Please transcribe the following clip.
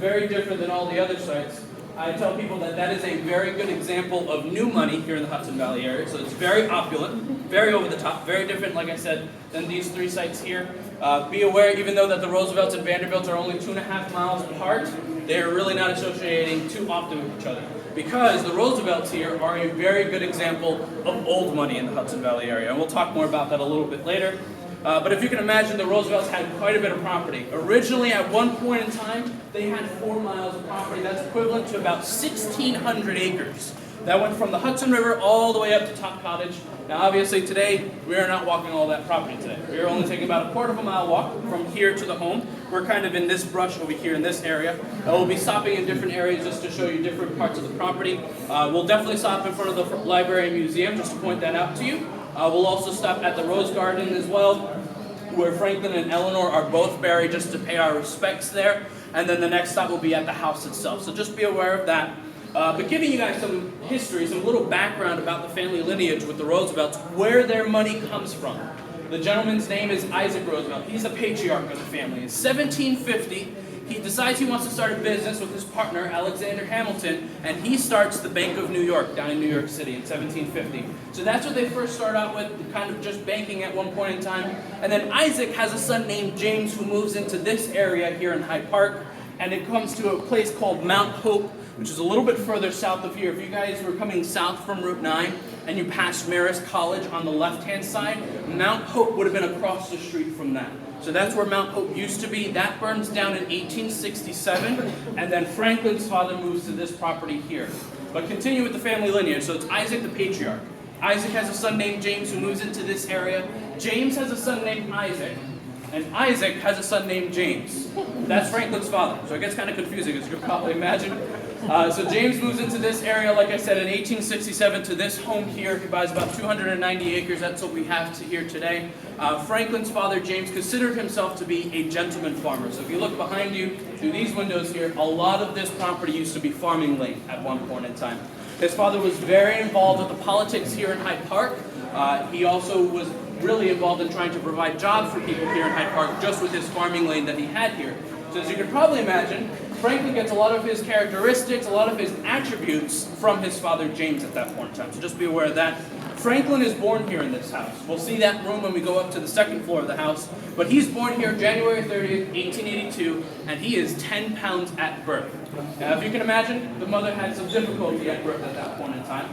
very different than all the other sites. I tell people that that is a very good example of new money here in the Hudson Valley area. So it's very opulent, very over the top, very different, like I said, than these three sites here. Be aware, even though that the Roosevelts and Vanderbilts are only 2.5 miles apart, they are really not associating too often with each other. Because the Roosevelts here are a very good example of old money in the Hudson Valley area. And we'll talk more about that a little bit later. But if you can imagine, the Roosevelts had quite a bit of property. Originally, at one point in time, they had 4 miles of property. That's equivalent to about 1,600 acres. That went from the Hudson River all the way up to Top Cottage. Now, obviously, today, we are not walking all that property today. We are only taking about a 1/4 mile walk from here to the home. We're kind of in this brush over here in this area. We'll be stopping in different areas just to show you different parts of the property. We'll definitely stop in front of the library and museum just to point that out to you. We'll also stop at the Rose Garden as well, where Franklin and Eleanor are both buried, just to pay our respects there. And then the next stop will be at the house itself. So just be aware of that. But giving you guys some history, some little background about the family lineage with the Roosevelts, where their money comes from. The gentleman's name is Isaac Roosevelt. He's the patriarch of the family. In 1750, he decides he wants to start a business with his partner, Alexander Hamilton, and he starts the Bank of New York down in New York City in 1750. So that's what they first start out with, kind of just banking at one point in time. And then Isaac has a son named James who moves into this area here in Hyde Park, and it comes to a place called Mount Hope, which is a little bit further south of here. If you guys were coming south from Route 9 and you passed Marist College on the left-hand side, Mount Hope would have been across the street from that. So that's where Mount Hope used to be. That burns down in 1867, and then Franklin's father moves to this property here. But continue with the family lineage. So it's Isaac the patriarch. Isaac has a son named James who moves into this area. James has a son named Isaac, and Isaac has a son named James. That's Franklin's father. So it gets kind of confusing, as you can probably imagine. So James moves into this area, like I said, in 1867 to this home here. He buys about 290 acres. That's what we have to here today. Franklin's father, James, considered himself to be a gentleman farmer. So if you look behind you through these windows here, a lot of this property used to be farming land at one point in time. His father was very involved with the politics here in Hyde Park. He also was really involved in trying to provide jobs for people here in Hyde Park just with his farming land that he had here. So as you can probably imagine, Franklin gets a lot of his characteristics, a lot of his attributes from his father James at that point in time. So just be aware of that. Franklin is born here in this house. We'll see that room when we go up to the second floor of the house. But he's born here January 30th, 1882, and he is 10 pounds at birth. Now, if you can imagine, the mother had some difficulty at birth at that point in time.